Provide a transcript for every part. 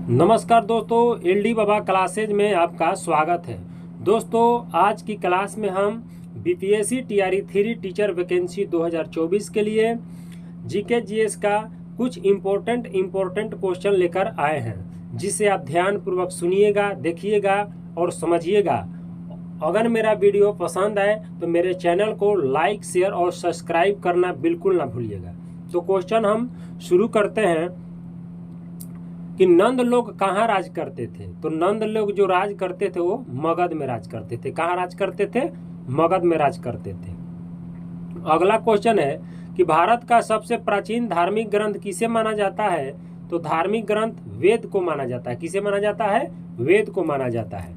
नमस्कार दोस्तों, एलडी बाबा क्लासेज में आपका स्वागत है। दोस्तों, आज की क्लास में हम बीपीएससी टीआरई 3 टीचर वैकेंसी 2024 के लिए जीके जीएस का कुछ इम्पोर्टेंट क्वेश्चन लेकर आए हैं, जिसे आप ध्यानपूर्वक सुनिएगा, देखिएगा और समझिएगा। अगर मेरा वीडियो पसंद आए तो मेरे चैनल को लाइक, शेयर और सब्सक्राइब करना बिल्कुल ना भूलिएगा। तो क्वेश्चन हम शुरू करते हैं कि नंद लोग कहाँ राज करते थे। तो नंद लोग जो राज करते थे वो मगध में राज करते थे। कहाँ राज करते थे? मगध में राज करते थे। अगला क्वेश्चन है कि भारत का सबसे प्राचीन धार्मिक ग्रंथ किसे माना जाता है। तो धार्मिक ग्रंथ वेद को माना जाता है। किसे माना जाता है? वेद को माना जाता है।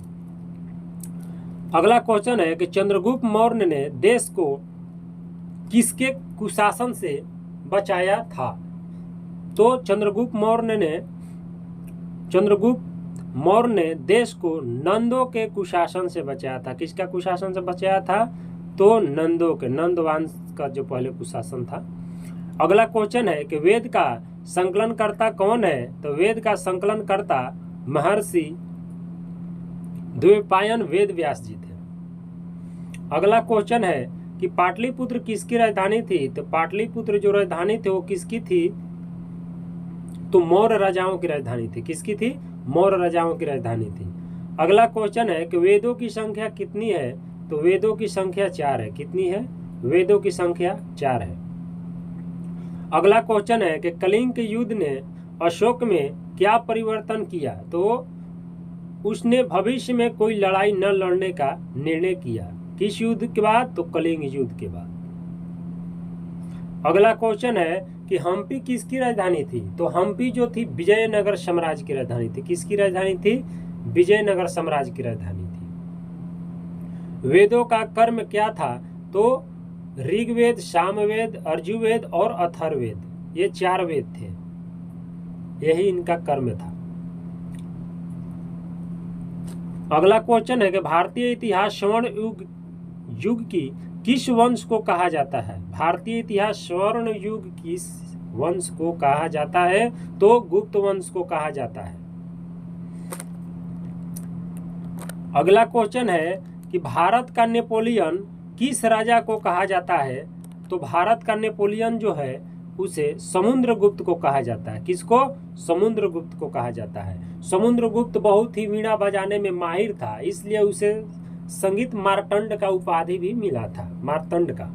अगला क्वेश्चन है कि चंद्रगुप्त मौर्य ने देश को किसके कुशासन से बचाया था। तो चंद्रगुप्त मौर्य ने देश को नंदों के कुशासन से बचाया था। किसका कुशासन से बचाया था? तो नंदों के, नंद वंश का जो पहले कुशासन था। अगला क्वेश्चन है कि वेद का संकलनकर्ता कौन है। तो वेद का संकलनकर्ता महर्षि द्वैपायन वेद व्यास जी थे। अगला क्वेश्चन है कि पाटलिपुत्र किसकी राजधानी थी। तो पाटलिपुत्र जो राजधानी थी वो किसकी थी? तो मौर्य राजाओं की राजधानी थी। किसकी थी? मौर्य राजाओं की राजधानी थी। अगला क्वेश्चन है कि वेदों की संख्या कितनी है। तो वेदों की संख्या 4 है। कितनी है? वेदों की संख्या 4 है। अगला क्वेश्चन है कि कलिंग के युद्ध ने अशोक में क्या परिवर्तन किया। तो उसने भविष्य में कोई लड़ाई न लड़ने का निर्णय किया। किस युद्ध के बाद? तो कलिंग युद्ध के बाद। अगला क्वेश्चन है कि हम्पी किसकी राजधानी थी। तो हम्पी जो थी विजयनगर साम्राज्य की राजधानी थी। किसकी राजधानी थी? विजयनगर साम्राज्य की राजधानी थी। वेदों का कर्म क्या था। तो ऋग्वेद, सामवेद, अर्जुवेद और अथर्ववेद, ये 4 वेद थे। यही इनका कर्म था। अगला क्वेश्चन है कि भारतीय इतिहास स्वर्ण युग की किस वंश को कहा जाता है। भारतीय इतिहास स्वर्ण युग किस वंश को कहा जाता है। तो गुप्त वंश को कहा जाता है। अगला क्वेश्चन है कि भारत का नेपोलियन किस राजा को कहा जाता है। तो भारत का नेपोलियन जो है उसे समुद्रगुप्त को कहा जाता है। किसको? समुद्रगुप्त को कहा जाता है। समुद्रगुप्त बहुत ही वीणा बजाने में माहिर था, इसलिए उसे संगीत मार्तंड का उपाधि भी मिला था। मार्तंड का।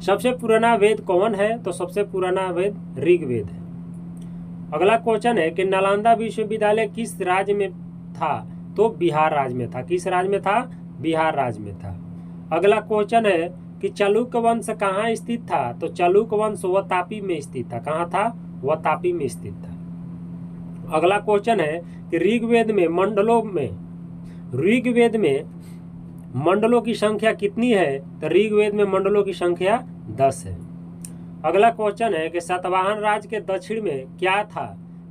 सबसे पुराना वेद कौन है। तो सबसे पुराना वेद ऋग्वेद है। अगला क्वेश्चन है कि नालंदा विश्वविद्यालय किस राज्य में था। तो बिहार राज्य में था। किस राज्य में था? बिहार राज्य में था। अगला क्वेश्चन है कि चालुक्य वंश कहाँ स्थित था। तो चालुक्य वंश वातापी में स्थित था। कहाँ था? वातापी में स्थित था। अगला क्वेश्चन है कि ऋग्वेद में मंडलों की संख्या कितनी है। तो ऋग्वेद में मंडलों की संख्या 10 है। अगला क्वेश्चन है कि सातवाहन राज के दक्षिण में क्या था।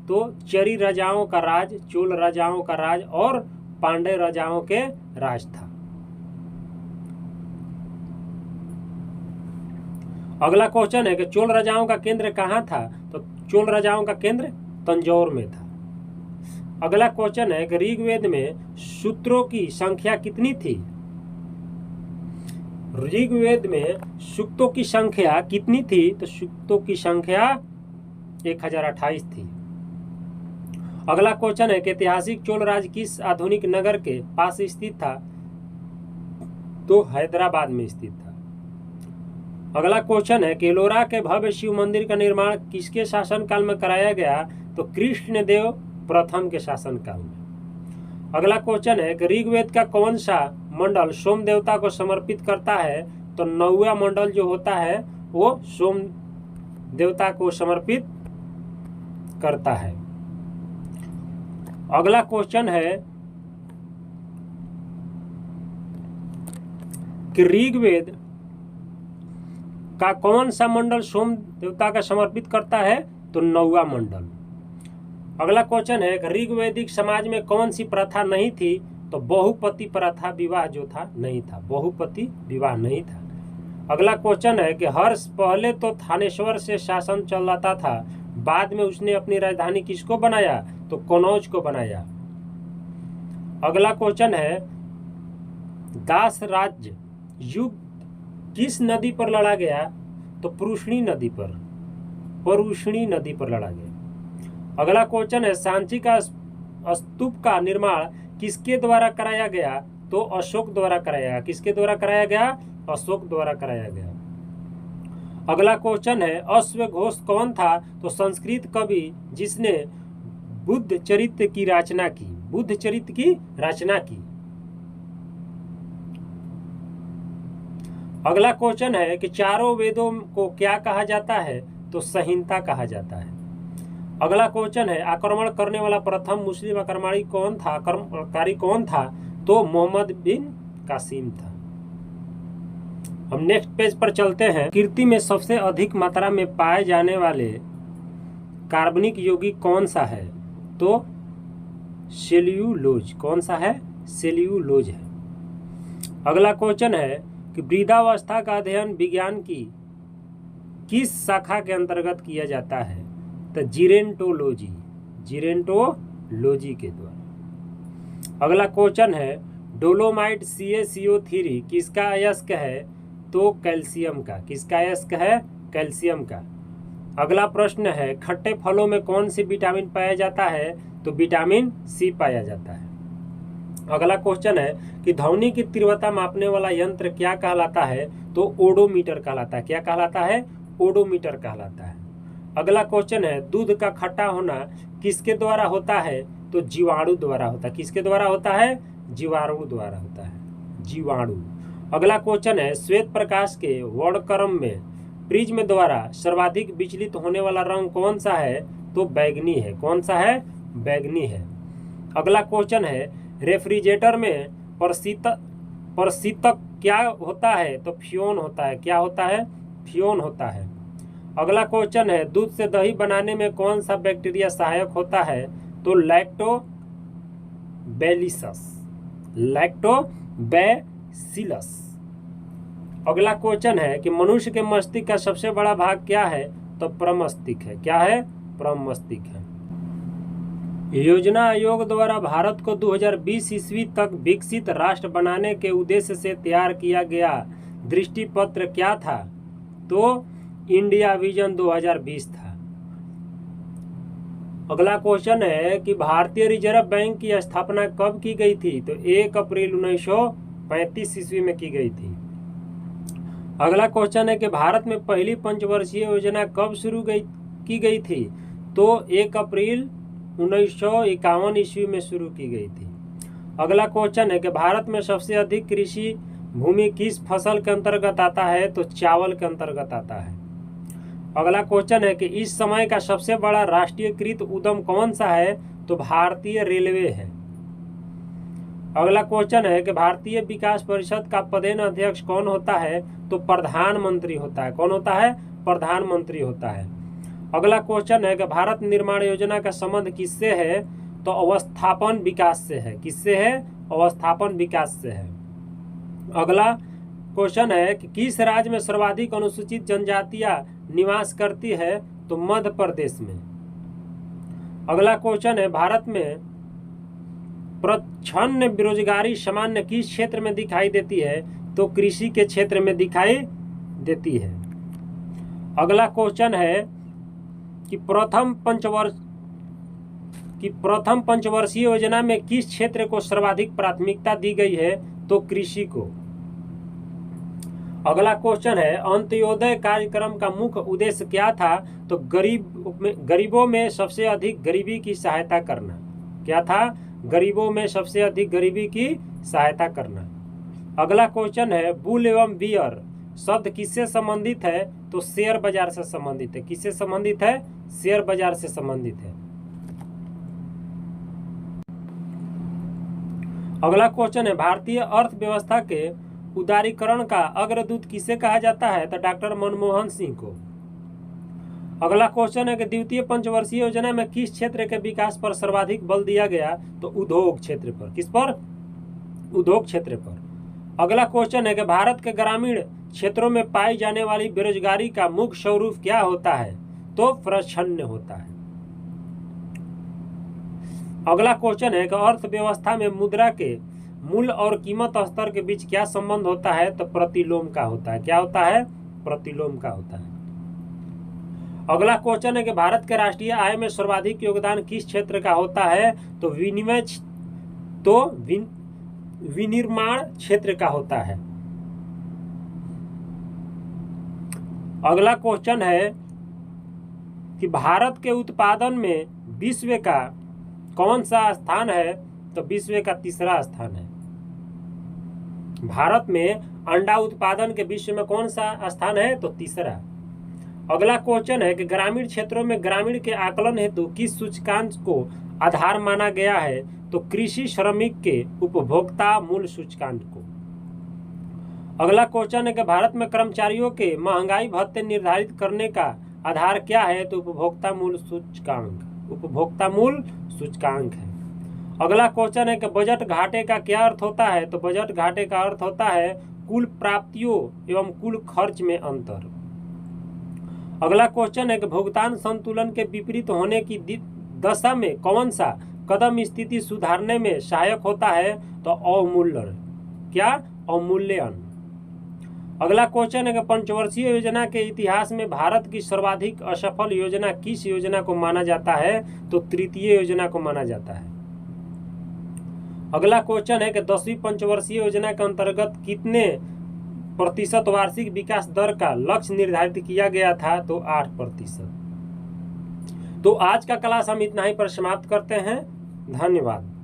तो चरी राजाओं का राज, चोल राजाओं का राज और पांड्य राजाओं के राज था। अगला क्वेश्चन है कि चोल राजाओं का केंद्र कहाँ था। तो चोल राजाओं का केंद्र तंजौर में था। अगला क्वेश्चन है कि ऋग्वेद में सूत्रों की संख्या कितनी थी। ऋग्वेद में सूक्तों की संख्या कितनी थी। तो सूक्तों की संख्या 1028 थी। अगला क्वेश्चन है कि ऐतिहासिक चोल राज्य किस आधुनिक नगर के पास स्थित था। तो हैदराबाद में स्थित था। अगला क्वेश्चन है कि एलोरा के भव्य शिव मंदिर का निर्माण किसके शासनकाल में कराया गया। तो कृष्णदेव प्रथम के शासनकाल में। अगला क्वेश्चन है कि ऋग्वेद का कौन सा मंडल सोम देवता को समर्पित करता है। तो 9वां मंडल जो होता है वो सोम देवता को समर्पित करता है। अगला क्वेश्चन है कि ऋग्वेद का कौन सा मंडल सोम देवता का समर्पित करता है। तो 9वां मंडल। अगला क्वेश्चन है कि ऋग्वैदिक समाज में कौन सी प्रथा नहीं थी। तो बहुपति प्रथा विवाह जो था नहीं था। बहुपति विवाह नहीं था। अगला क्वेश्चन है कि हर्ष पहले तो थानेश्वर से शासन चलाता था, बाद में उसने अपनी राजधानी किसको बनाया? तो कनौज को बनाया। अगला क्वेश्चन है, दास राज्य युद्ध किस नदी पर लड़ा गया? तो पुरुषणी नदी पर, परुषणी नदी पर लड़ा गया। अगला क्वेश्चन है, सांची का स्तूप का निर्माण किसके द्वारा कराया गया? तो अशोक द्वारा कराया गया। किसके द्वारा कराया गया? अशोक द्वारा कराया गया। अगला क्वेश्चन है, अश्वघोष कौन था? तो संस्कृत कवि जिसने बुद्ध चरित्र की रचना की, बुद्ध चरित्र की रचना की। अगला क्वेश्चन है कि चारों वेदों को क्या कहा जाता है? तो संहिता कहा जाता है। अगला क्वेश्चन है, आक्रमण करने वाला प्रथम मुस्लिम आक्रमणकारी कौन था? तो मोहम्मद बिन कासिम था। हम नेक्स्ट पेज पर चलते हैं। प्रकृति में सबसे अधिक मात्रा में पाए जाने वाले कार्बनिक यौगिक कौन सा है? तो सेल्यूलोज। कौन सा है? सेल्यूलोज है। अगला क्वेश्चन है कि वृद्धावस्था का अध्ययन विज्ञान की किस शाखा के अंतर्गत किया जाता है? तो जीरेंटोलॉजी, जीरेंटोलॉजी के द्वारा। अगला क्वेश्चन है, डोलोमाइट CaCO3 किसका अयस्क है? तो कैल्शियम का। किसका अयस्क है? कैल्शियम का। अगला प्रश्न है, खट्टे फलों में कौन सी विटामिन पाया जाता है? तो विटामिन C पाया जाता है। अगला क्वेश्चन है कि ध्वनि की तीव्रता मापने वाला यंत्र क्या कहलाता है? तो ओडोमीटर कहलाता है। क्या कहलाता है? ओडोमीटर कहलाता है। अगला क्वेश्चन है, दूध का खट्टा होना किसके द्वारा होता है? तो जीवाणु द्वारा होता है। किसके द्वारा होता है? जीवाणु द्वारा होता है, जीवाणु। अगला क्वेश्चन है, श्वेत प्रकाश के वर्णक्रम में प्रिज्म द्वारा सर्वाधिक विचलित होने वाला रंग कौन सा है? तो बैगनी है। कौन सा है? बैगनी है। अगला क्वेश्चन है, रेफ्रिजरेटर में प्रशीतक क्या होता है? तो फ्यून होता है। क्या होता है? फ्यून होता है। अगला क्वेश्चन है, दूध से दही बनाने में कौन सा बैक्टीरिया सहायक होता है? तो लैक्टोबैसिलस, लैक्टोबैसिलस। अगला क्वेश्चन है कि मनुष्य के मस्तिष्क का सबसे बड़ा भाग क्या है? तो प्रमस्तिष्क है। क्या है? प्रमस्तिष्क है। योजना आयोग द्वारा भारत को 2020 ईस्वी तक विकसित राष्ट्र बनाने के उद्देश्य से तैयार किया गया दृष्टि पत्र क्या था? तो इंडिया विजन 2020 था। अगला क्वेश्चन है कि भारतीय रिजर्व बैंक की स्थापना कब की गई थी? तो 1 अप्रैल 1935 ईस्वी में की गई थी। अगला क्वेश्चन है कि भारत में पहली पंचवर्षीय योजना कब शुरू की गई थी? तो 1 अप्रैल 1951 ईस्वी में शुरू की गई थी। अगला क्वेश्चन है कि भारत में सबसे अधिक कृषि भूमि किस फसल के अंतर्गत आता है? तो चावल के अंतर्गत आता है। अगला क्वेश्चन है कि इस समय का सबसे बड़ा राष्ट्रीयकृत उद्यम कौन सा है? तो भारतीय रेलवे है। अगला क्वेश्चन है कि भारतीय विकास परिषद का पदेन अध्यक्ष कौन होता है? तो प्रधानमंत्री होता है। कौन होता है? प्रधानमंत्री होता है। अगला क्वेश्चन है कि भारत निर्माण योजना का संबंध किससे है? तो अवस्थापन विकास से है। किससे है? अवस्थापन विकास से है। अगला क्वेश्चन है कि किस राज्य में सर्वाधिक अनुसूचित जनजातियां निवास करती है? तो मध्य प्रदेश में। अगला क्वेश्चन है, भारत में प्रच्छन्न बेरोजगारी सामान्य किस क्षेत्र में दिखाई देती है? तो कृषि के क्षेत्र में दिखाई देती है। अगला क्वेश्चन है कि प्रथम पंचवर्षीय योजना में किस क्षेत्र को सर्वाधिक प्राथमिकता दी गई है? तो कृषि को। अगला क्वेश्चन है, अंत्योदय कार्यक्रम का मुख्य उद्देश्य क्या था? तो गरीबों में सबसे अधिक गरीबी की सहायता करना। क्या था? गरीबों में सबसे अधिक गरीबी की सहायता करना। अगला क्वेश्चन है, बुल एवं बियर शब्द किससे संबंधित है? तो शेयर बाजार से संबंधित है। किससे संबंधित है? शेयर बाजार से संबंधित है। अगला क्वेश्चन है, भारतीय अर्थव्यवस्था के उदारीकरण का अग्रदूत किसे कहा जाता है? तो डॉक्टर मनमोहन सिंह को। अगला क्वेश्चन है कि द्वितीय पंचवर्षीय योजना में किस क्षेत्र के विकास पर सर्वाधिक बल दिया गया? तो उद्योग क्षेत्र पर। किस पर? उद्योग क्षेत्र पर। अगला क्वेश्चन है कि भारत के ग्रामीण क्षेत्रों में पाई जाने वाली बेरोजगारी का मुख्य स्वरूप क्या होता है? तो प्रच्छन्न होता है। अगला क्वेश्चन है कि अर्थव्यवस्था में मुद्रा के मूल्य और कीमत स्तर के बीच क्या संबंध होता है? तो प्रतिलोम का होता है। क्या होता है? प्रतिलोम का होता है। अगला क्वेश्चन है कि भारत के राष्ट्रीय आय में सर्वाधिक योगदान किस क्षेत्र का होता है? तो विनिर्माण क्षेत्र का होता है। अगला क्वेश्चन है कि भारत के उत्पादन में विश्व का कौन सा स्थान है? तो विश्व का तीसरा स्थान है। भारत में अंडा उत्पादन के विश्व में कौन सा स्थान है? तो तीसरा। अगला क्वेश्चन है कि ग्रामीण क्षेत्रों में ग्रामीण के आकलन हेतु किस सूचकांक को आधार माना गया है? तो कृषि श्रमिक के उपभोक्ता मूल्य सूचकांक को। अगला क्वेश्चन है कि भारत में कर्मचारियों के महंगाई भत्ते निर्धारित करने का आधार क्या है? तो उपभोक्ता मूल्य सूचकांक। उपभोक्ता मूल्य सूचकांक है। अगला क्वेश्चन है कि बजट घाटे का क्या अर्थ होता है? तो बजट घाटे का अर्थ होता है कुल प्राप्तियों एवं कुल खर्च में अंतर। अगला क्वेश्चन है कि भुगतान संतुलन के विपरीत होने की दशा में कौन सा कदम स्थिति सुधारने में सहायक होता है? तो अवमूल्यन। क्या? अवमूल्यन। अगला क्वेश्चन है कि पंचवर्षीय योजना के इतिहास में भारत की सर्वाधिक असफल योजना किस योजना को माना जाता है? तो तृतीय योजना को माना जाता है। अगला क्वेश्चन है कि 10वीं पंचवर्षीय योजना के अंतर्गत कितने प्रतिशत वार्षिक विकास दर का लक्ष्य निर्धारित किया गया था? तो 8%। तो आज का क्लास हम इतना ही पर समाप्त करते हैं। धन्यवाद।